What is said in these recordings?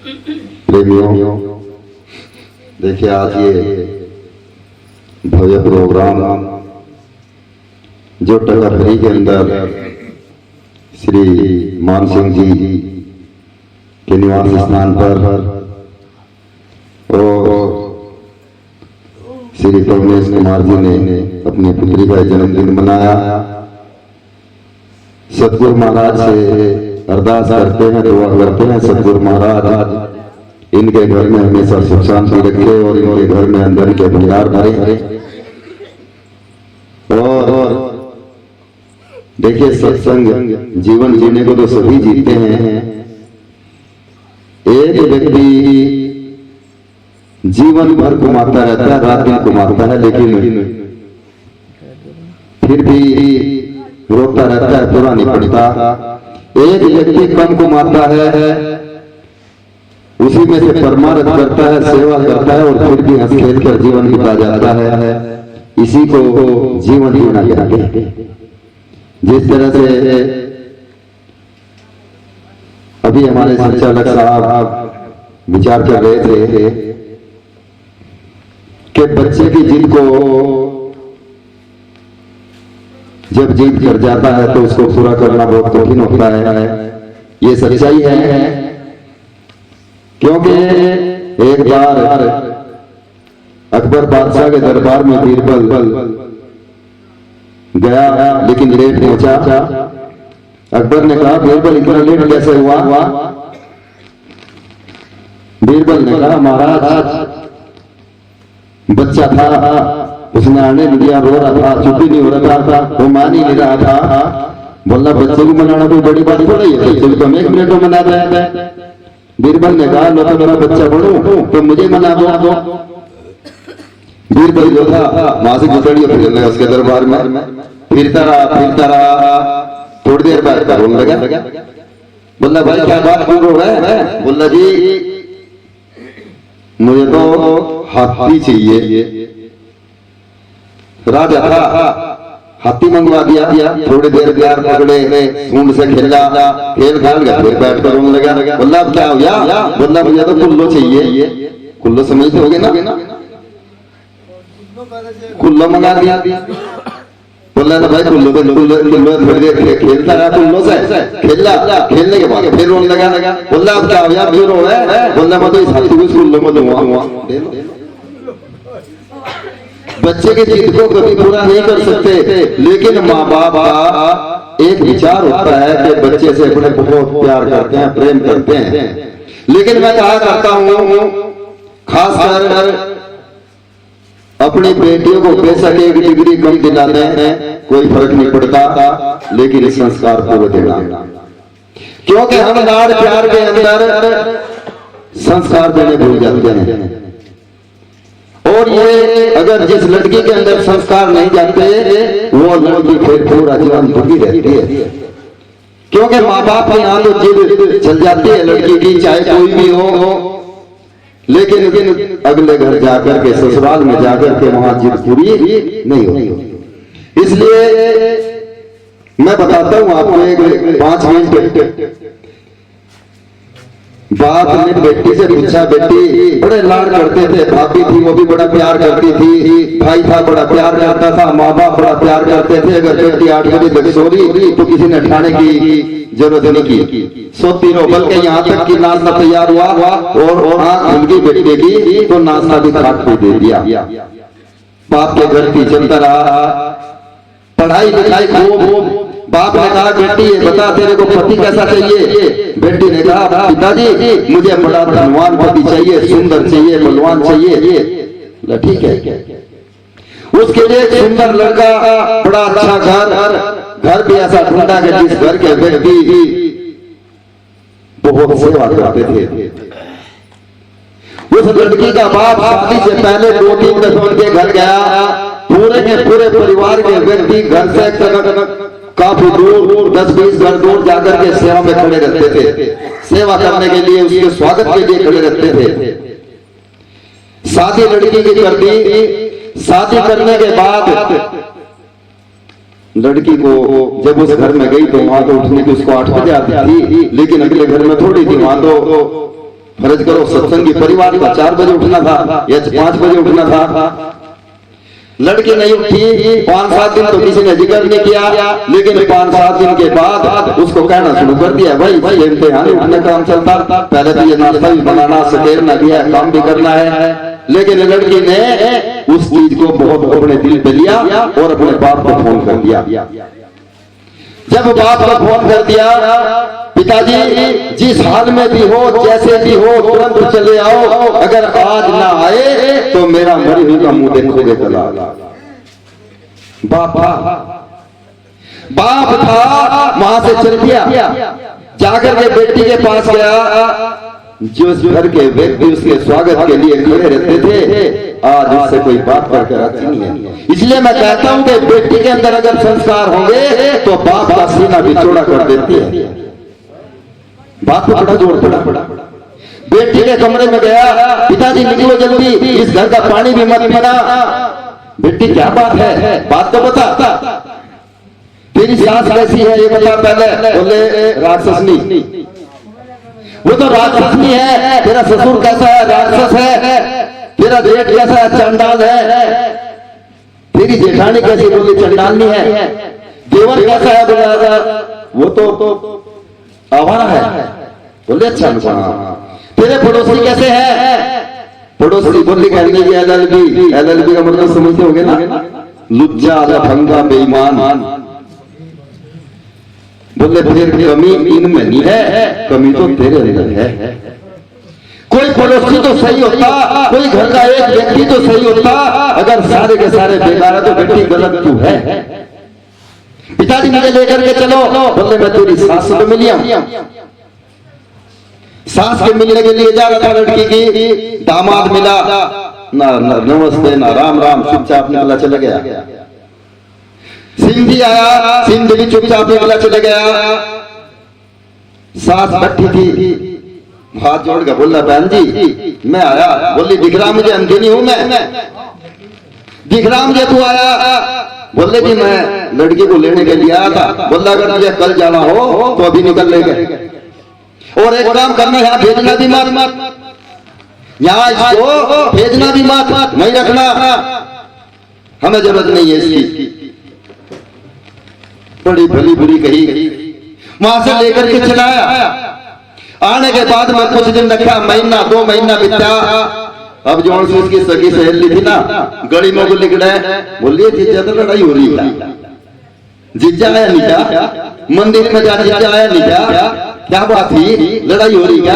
प्रेमियों, देखिए आज ये भव्य प्रोग्राम जो टकाफरी के अंदर श्री मान सिंह जी के निवास स्थान पर और श्री परमेश कुमार जी ने अपनी पुत्री का जन्मदिन मनाया। सतगुरु महाराज से अरदास करते हैं, दुआ करते हैं सतगुरु महाराज इनके घर में हमेशा सुख शांति रखे और इनके घर में अंदर के भंडार भरे। और देखिए, सत्संग जीवन जीने को तो सभी जीते हैं। एक व्यक्ति जीवन भर घुमाता रहता है, रात दिन घुमाता है, लेकिन फिर भी रोता रहता है, पूरा नहीं पड़ता। एक व्यक्ति कम घुमाता है, उसी में से परमार्थ करता है, सेवा करता है और फिर भी हंस खेल कर जीवन बिता जाता है। इसी को जीवन जीना कहते हैं। जिस तरह से अभी हमारे संचालक साहब विचार कर रहे थे कि बच्चे की जिद को जब जीत कर जाता है तो उसको पूरा करना बहुत कठिन होता है। ये सच्चाई है, क्योंकि एक बार अकबर बादशाह के दरबार में बीरबल गया, लेकिन लेट पहुंचा। अकबर ने कहा, बीरबल इतना लेट कैसे हुआ? बीरबल ने कहा, महाराज बच्चा था, उसने आने नहीं दिया, रो रहा था, चुप ही नहीं हो रहा था, वो मान ही नहीं रहा था। बोला, बच्चे को मनाना कोई बड़ी बात थोड़ी है, बच्चे को हम 1 मिनट में मना रहे हैं। बीरबल ने कहा, लो तो मेरा बच्चा बड़ो तो मुझे मना दो। बीरबल जो था वहां से गुजरिए फिरने उसके दरबार में फिरता रहा। थोड़ी देर बाद रोने लगा। बोला, भाई क्या बात क्यों रो रहा है? बोला, जी मुझे तो हाथी चाहिए। राजा था, हाथी मंगवा दिया। थोड़ी देर प्यार पकड़े, सूंड से खेला, खेल गया, फिर बैठ कर रोने लगा। बोला, क्या हो गया? बोला, मुझे तो कुल्लो चाहिए। कुल्लो समझते होगे ना? कुल्लो मंगा दिया। बोला, भाई कुल्लो थोड़ी देर खेलता रहा, कुल्लो से खेलने के बाद फिर रोने लगा। बोला, अब क्या हो गया? फिर रो है? बोला, मैं तो इस हाथी को कुल्लो में दूंगा। बच्चे की जिद को कभी पूरा नहीं कर सकते, लेकिन माँ बाप का एक विचार होता है कि बच्चे से अपने बहुत प्यार करते हैं, प्रेम करते हैं। लेकिन मैं कहा करता हूँ, खासकर अपनी बेटियों को बेशक 1 डिग्री कम दिलाने हैं, कोई फर्क नहीं पड़ता, लेकिन इस संस्कार पूरे देना, क्योंकि हम लाड़ प्यार के अंदर संस्कार देने भूल जाते हैं। और ये अगर जिस लड़की के अंदर संस्कार नहीं जाते, वो लड़की फिर पूरा जीवन दुखी रहती है, क्योंकि माँ बाप के यहाँ तो जिद चल जाती है लड़की की, चाहे कोई भी हो। लेकिन अगले घर जाकर के, ससुराल में जाकर के वहां जिद पूरी नहीं होती। इसलिए मैं बताता हूं आपको एक 5 मिनट बात ने बेटी से पूछा। बेटी बड़े लाड करते थे, भाभी थी वो भी बड़ा प्यार करती थी, भाई था बड़ा प्यार करता था, माँ बाप बड़ा प्यार करते थे। अगर बेटी 8 बजे तक सो रही तो किसी ने उठाने की जरूरत नहीं की, सोती रहो। बल्कि यहाँ तक कि नाश्ता तैयार हुआ और आँख खुल गई बेटी की तो नाश्ता भी खाट पे दे दिया। बाप के घर की चलता रहा, पढ़ाई लिखाई खूब। बाप ने कहा, बेटी ये बता तेरे को पति कैसा चाहिए? बेटी ने कहा, पिताजी मुझे बड़ा धनवान पति चाहिए, सुंदर चाहिए, बलवान चाहिए। ठीक है, उसके लिए एक सुंदर लड़का, बड़ा अच्छा घर भी ऐसा ढूंढा कि जिस घर के व्यक्ति बहुत सेवा करते थे। उस लड़की का बाप शादी से पहले 2-3 दफे उनके घर गया। पूरे के पूरे परिवार के व्यक्ति घर से काफी दूर 10-20 घर दूर जाकर के सेवा में खड़े रहते थे, सेवा करने के लिए, उसके स्वागत के लिए खड़े रहते थे। शादी लड़की की कर दी। शादी करने के बाद लड़की को जब उस घर में गई तो वहां तो उठने की उसको 8 बजे आती थी, लेकिन अगले घर में थोड़ी थी, वहां तो फर्ज करो सत्संगी परिवार का 4 बजे उठना था या 5 बजे उठना था। लड़की नहीं उठी, 5-7 दिन तो किसी ने जिक्र नहीं किया, लेकिन 5-7 दिन के बाद उसको कहना शुरू कर दिया, भाई इम्तिहान उठने का काम चलता, पहले तो ये नाश्ता भी बनाना, सकेरना भी है, काम भी करना है। लेकिन लड़की ने उस चीज को बहुत अपने दिल पे लिया और अपने बाप को फोन कर दिया। जब बाप को फोन कर दिया, पिताजी जिस हाल में भी हो, जैसे भी हो, तुरंत चले आओ, अगर आज ना आए तो मेरा मरी हुई का मुंह देखोगे कला। बाप था, वहां से चल गया, जाकर के बेटी के पास गया। जो घर के व्यक्ति उसके स्वागत के लिए खड़े रहते थे, आज उससे कोई बात करके राजी नहीं है। इसलिए मैं कहता हूं कि बेटी के अंदर अगर संस्कार होंगे तो बाप का सीना भी चौड़ा कर देती है। बाप को बड़ा जोर पड़ा। बेटी के कमरे में गया, पिताजी निकलो जल्दी, इस घर का पानी भी मत पीना। बेटी क्या बात है, बात तो बता, तेरी सास कैसी है ये बता पहले। बोले राक्षसनी। वो तो राक्षसनी है। तेरा ससुर कैसा है, राक्षस है। तेरा जेठ कैसा है, चंडाल है। तेरी जेठानी कैसी, बोली चंडालनी है। देवर कैसा है, बोला वो तो आवारा है। बोले अच्छा। तेरे पड़ोसी कैसे हैं? पड़ोसी बोली कहने की LLB का मतलब समझते होगे ना, लुच्चा, लफंगा, बेईमान। बोले फिर कमी इनमें नहीं है, कमी तो तेरे अंदर है। कोई पड़ोसी तो सही होता, कोई घर का एक व्यक्ति तो सही होता, अगर सारे के सारे बेकार है तो बेटी गलत क्यों है? पिताजी मुझे लेकर के चलो। बोले मैं तेरी सास से मिली हूं। सास के मिलने के लिए जा रहा था लड़की की, दामाद मिला ना, नमस्ते ना राम राम, चुपचाप निकला चला गया। सिंधी आया, सिंधी भी चुपचाप निकला चला गया। सास बैठी थी, हाथ जोड़ के बोला बहन जी मैं आया। बोली दिख रहा मुझे, अंधेरी हूं मैं, दिख रहा मुझे तू आया। बोले जी मैं लड़की को लेने के लिए आया था। बोला अगर मुझे कल जाना हो तो अभी निकल लेंगे, और एक काम करना, यहाँ भेजना भी मत, यहाँ इसको भेजना भी मत, नहीं रखना, हमें जरूरत नहीं है इसकी। बड़ी भली बुरी कही, वहां से लेकर के चलाया। आने के बाद में कुछ दिन रखा, महीना 2 महीना बीता। अब जो उसकी सगी सहेली थी ना, गली में बोली बोलिए जीजा तो लड़ाई हो रही है। जीजा आया नहीं क्या? मंदिर में जा जीजा आया नहीं क्या? क्या बात थी, लड़ाई हो रही क्या?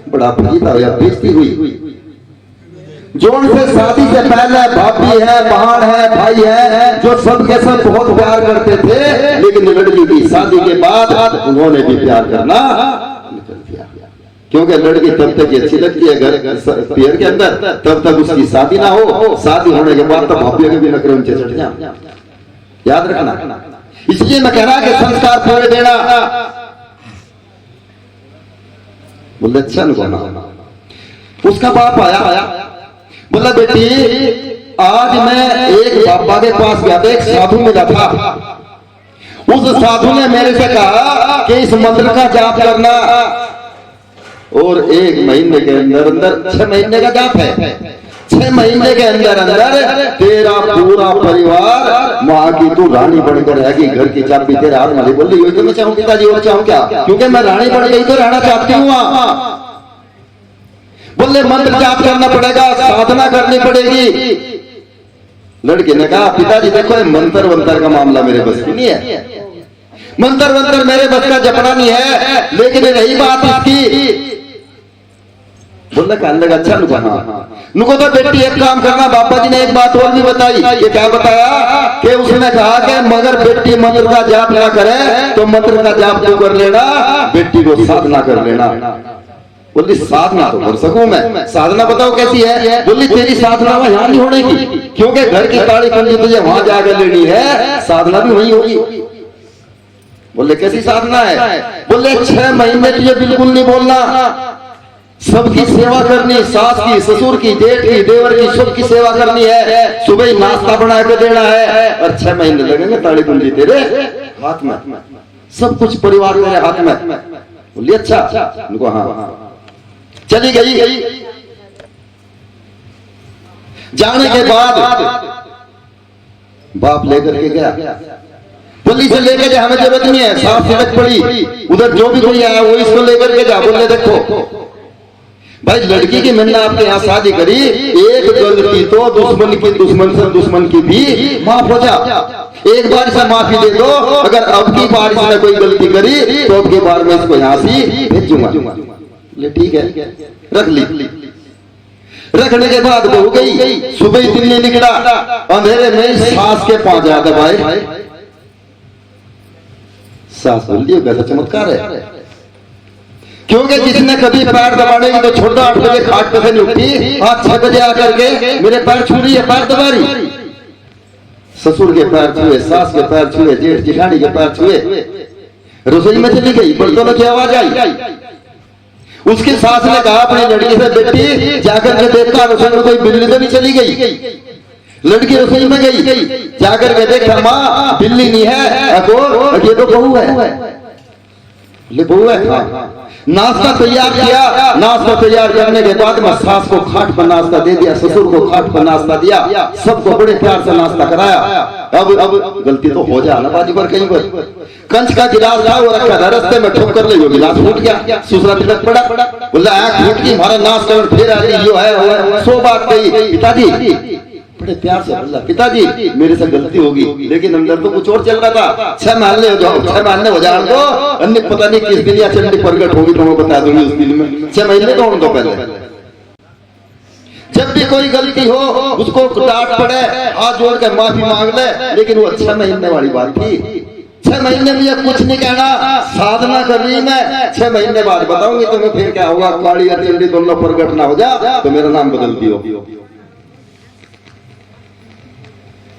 बड़ा फजीता हुआ, बेइज्जती हुई। जोन से शादी से पहले भाभी है, बहन है, भाई है, जो सब के सब बहुत प्यार करते थे, लेकिन लड़की की शादी के बाद उन्होंने भी प्यार करना निकल दिया। क्योंकि लड़की तब तक अच्छी लगती है घर पैर के अंदर, तब तक उसकी शादी ना हो। शादी होने के बाद तो भाभी के भी नखरे उनसे चढ़ जाए, याद रखना। इसलिए मैं कह रहा कि संस्कार पूरे देना। बोले अच्छा ना। उसका बाप आया, बोला बेटी आज मैं एक बाबा के पास गया था, एक साधु मिला था। उस साधु ने मेरे से कहा कि इस मंत्र का जाप करना, और 1 महीने के अंदर अंदर 6 महीने का जाप है, 6 महीने के अंदर अंदर तेरा पूरा परिवार माँ की तू रानी बनकर रहेगी, घर की चाबी तेरे हाथ में। बोली वही तो मैं चाहूँ पिताजी, और चाहूँ क्या, क्योंकि मैं रानी बन गई तो रहना चाहती हूँ। बोले मंत्र जाप करना पड़ेगा, साधना करनी पड़ेगी। लड़के ने कहा पिताजी देखो मंत्र वंत्र का मामला मेरे बस की नहीं है, मंत्र वंत्र मेरे बस का जपना नहीं है, लेकिन रही बात इसकी। बोला कहने लगा अच्छा नुको तो बेटी एक काम करना, बाबा जी ने एक बात और भी बताई। ये क्या बताया कि उसने कहा कि मगर बेटी मंत्र का जाप ना करे तो मंत्र का जाप तू कर लेना, बेटी को साधना कर लेना। बोली साधना तो कर सकूं मैं, साधना बताओ कैसी है? बोली तेरी साधना वहां नहीं होने की, क्योंकि घर की ताली कुंजी तुझे वहां जाकर लेनी है, साधना भी वहीं होगी। बोले कैसी साधना है? बोले 6 महीने तुझे बिल्कुल नहीं बोलना, सबकी सेवा करनी, सास की, ससुर की, जेठ की, देवर की, सबकी सेवा करनी है। सुबह ही नाश्ता बना के देना है, और 6 महीने लगेंगे ताली कुंजी तेरे हाथ में, सब कुछ परिवार मेरे हाथ में। बोलिए अच्छा, उनको हाँ चली गई। जाने के बाद बाप लेकर के गया, पुलिस से लेकर जा, हमें जरूरत नहीं है, साफ सड़क पड़ी, उधर जो भी कोई आया वो इसको लेकर के जा। बोले देखो भाई, लड़की की मैंने आपके यहाँ शादी करी, एक गलती तो दुश्मन की, दुश्मन से दुश्मन की भी माफ हो जा, एक बार से माफी दे दो, अगर अब की बार इसने कोई गलती करी तो अब की बार में इसको यहाँ से भेजूंगा। ले ठीक है, रख ली। रखने के बाद वो गई, सुबह ही दिन निकला, अंधेरे में सास के पांव जा दबाए। सास बोली कैसा चमत्कार है, क्योंकि जिसने कभी पैर दबाने की तो छोटा 8 बजे खाट पे से नहीं उठी, आज 6 बजे आकर के मेरे पैर छू रही है, पैर दबा रही। ससुर के पैर छुए, सास के पैर छुए, जेठ जेठानी के पैर छुए, रसोई में चली गई, बर्तनों की आवाज आई। उसकी सास ने कहा अपनी लड़की से, बेटी जाकर के देखा रसोई में कोई बिल्ली तो नहीं चली गई। लड़की रसोई में गई, जाकर के देखा माँ बिल्ली नहीं है, ये तो बहू है। ले बहू है, नाश्ता तैयार किया, नाश्ता तैयार करने के बाद मैं सास को खाट पर नाश्ता दे दिया, ससुर को खाट पर नाश्ता दिया, सबको बड़े प्यार से नाश्ता कराया। अब गलती तो हो जाए ना बाजी पर, कहीं पर कंच का गिलास था वो रखा था, रास्ते में ठोक कर ले, जो गिलास फूट गया, दूसरा तिलक पड़ा, बोला आंख फूट गई, हमारा नाश्ता फिर आ रही, यो है सो बात कही। पिताजी बड़े प्यार से बोला, पिताजी मेरे से गलती होगी, लेकिन अंदर तो कुछ और चल रहा था। 6 महीने हो जाओ, 6 महीने हो जाए तो अन्य पता नहीं किस दिन या चंडी प्रगट होगी तो मैं बता दूंगी उस दिन में। 6 महीने तो उनको पहले, जब भी कोई गलती हो उसको डांट पड़े, हाथ जोड़ के माफी मांग ले, लेकिन वो 6 महीने वाली बात थी। 6 महीने में ये कुछ नहीं कहना, साधना कर रही मैं, 6 महीने बाद बताऊंगी तुम्हें फिर क्या होगा, काली या चंडी दोनों प्रगट ना हो जा तो मेरा नाम बदल दियो।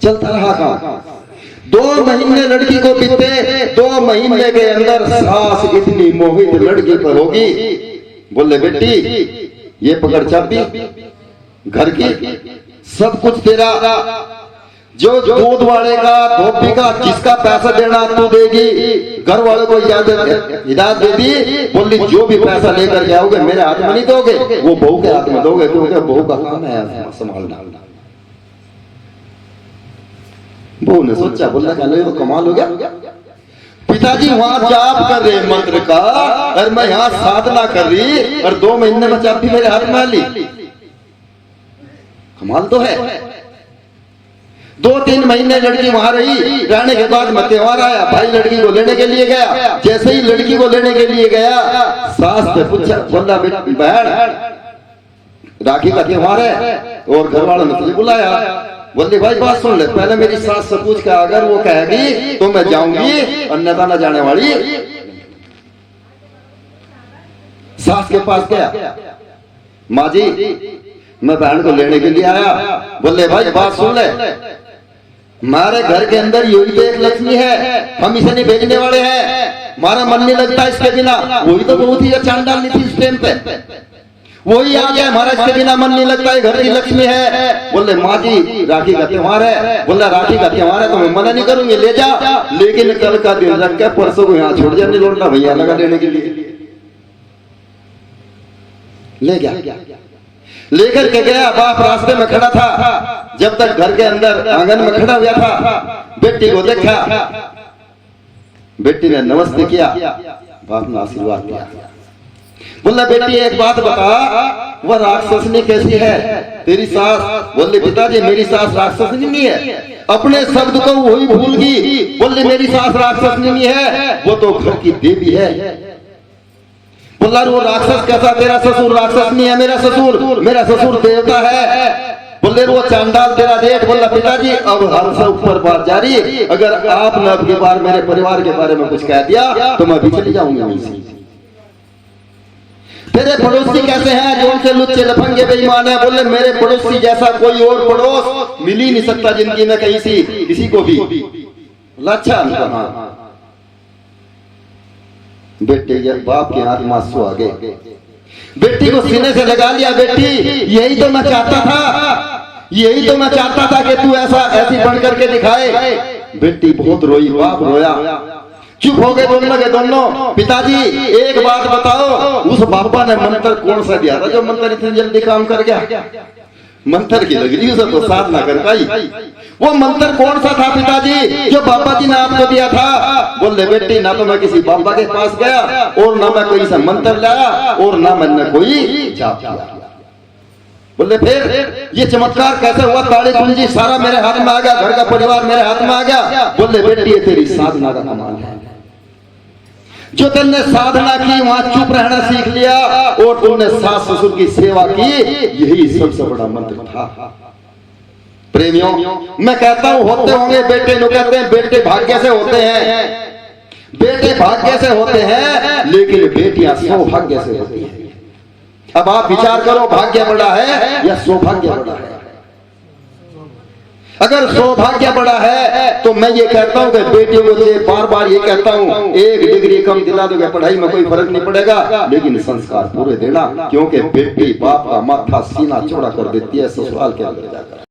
चलता रहा काम, 2 महीने लड़की को बीते, 2 महीने के अंदर सास इतनी मोहित लड़की पर होगी, बोले बेटी ये पकड़ चाबी घर की, सब कुछ तेरा, जो दूध वाले का, धोबी का, जिसका पैसा देना तू देगी, घर वालों को हिदायत दे दी, बोली जो भी पैसा लेकर के आओगे मेरे हाथ में नहीं दोगे, वो बहू के हाथ में दोगे, क्योंकि बहू का काम है संभालना। बहू ने सोचा, बोला तो कमाल हो गया, पिताजी वहां जाप कर रहे मंत्र का और मैं यहाँ साधना कर रही और 2 महीने में चाबी मेरे हाथ में ली, कमाल तो है। 2-3 महीने लड़की वहां रही, रहने के बाद में त्योहार आया, भाई लड़की को लेने के लिए गया। जैसे ही लड़की को लेने के लिए गया, सास ने पूछा, बोला बहन राखी का त्योहार है और घर वालों ने तुझे बुलाया। बोले भाई बात सुन ले, पहले मेरी सास से पूछ के अगर वो कहेगी तो मैं जाऊंगी, अन्यथा न जाने वाली। सास के पास गया, माँ जी मैं बहन को लेने के लिए आया। बोले भाई बात सुन ले, हमारे घर के अंदर यही तो एक लक्ष्मी है, हम इसे नहीं भेजने वाले हैं, हमारा मन नहीं लगता इसके बिना। वही तो बहुत ही चांडाल नहीं थी उस टाइम पे, वही आ गया, हमारा इसके बिना मन नहीं लगता है, घर की लक्ष्मी है। बोले माँ जी राखी का त्योहार है। बोला राखी का त्योहार है तो मैं मना नहीं करूंगी, ले जा, लेकिन कल का दिन रख के परसों को यहाँ छोड़ जाने लौटना भैया लगा लेने के लिए। ले गया, लेकर के गया, बाप रास्ते में खड़ा था, जब तक घर के अंदर आंगन में खड़ा हुआ था, बेटी को देखा, बेटी ने नमस्ते किया, बाप ने आशीर्वाद दिया। बोला बेटी एक बात बता, वह राक्षसनी कैसी है तेरी सास? बोले पिताजी मेरी सास राक्षसनी नहीं है, अपने शब्द को वही भूल गई। बोले मेरी सास राक्षसनी नहीं है, वो तो घर की देवी है। बोला वो राक्षस कैसा? तेरा ससुर राक्षस नहीं है, मेरा ससुर देवता है। बोले वो चांडाल तेरा जेठ। बोला पिताजी अब हद से ऊपर बात जारी, अगर आपने अब की बार मेरे परिवार के बारे में कुछ कह दिया तो मैं भी चली जाऊंगा उनसे। तेरे पड़ोसी कैसे हैं जो उनसे लुच्चे लफंगे बेईमान है? बोले मेरे पड़ोसी जैसा कोई और पड़ोस मिल ही नहीं सकता जिंदगी में कहीं से किसी को भी। अच्छा हाँ। बेटे बाप के हाथ मासू आ गए, बेटी को सीने से लगा लिया। बेटी यही तो मैं चाहता था, यही तो मैं चाहता था कि तू ऐसी बन करके दिखाए। बेटी बहुत रोई, बाप रोया। चुप हो गए दोनों के दोनों। पिताजी एक बात बताओ, उस बाबा ने मंत्र कौन सा दिया था जो मंत्र इतनी जल्दी काम कर गया? मंत्र की लगी उसे तो साधना कर पाई। वो मंत्र कौन सा था पिताजी जो बाबा जी ने आपको दिया था? बोले बेटी ना तो मैं किसी बाबा के पास गया और ना मैं कोई सा मंत्र लाया और ना मैंने कोई जाप किया। बोले फिर ये चमत्कार कैसे हुआ? ताली कुंजी सारा मेरे हाथ में आ गया, घर का परिवार मेरे हाथ में आ गया। बोले बेटी ये तेरी साधना का कमाल है। जो तुमने साधना की वहां चुप रहना सीख लिया और तुमने सास ससुर की सेवा की, यही सबसे बड़ा मंत्र था। प्रेमियों मैं कहता हूं होते होंगे बेटे, लोग कहते हैं बेटे भाग्य से होते हैं, बेटे भाग्य से होते हैं, लेकिन बेटियां सौभाग्य से होती हैं। अब आप विचार करो, भाग्य बड़ा है या सौभाग्य बड़ा है? अगर सौभाग्य बड़ा है तो मैं ये कहता हूं कि बेटियों को बार बार ये कहता हूं, एक डिग्री कम दिला दोगे पढ़ाई में कोई फर्क नहीं पड़ेगा, लेकिन संस्कार पूरे देना, क्योंकि बेटी बाप का माथा सीना चौड़ा कर देती है ससुराल के अंदर जाकर।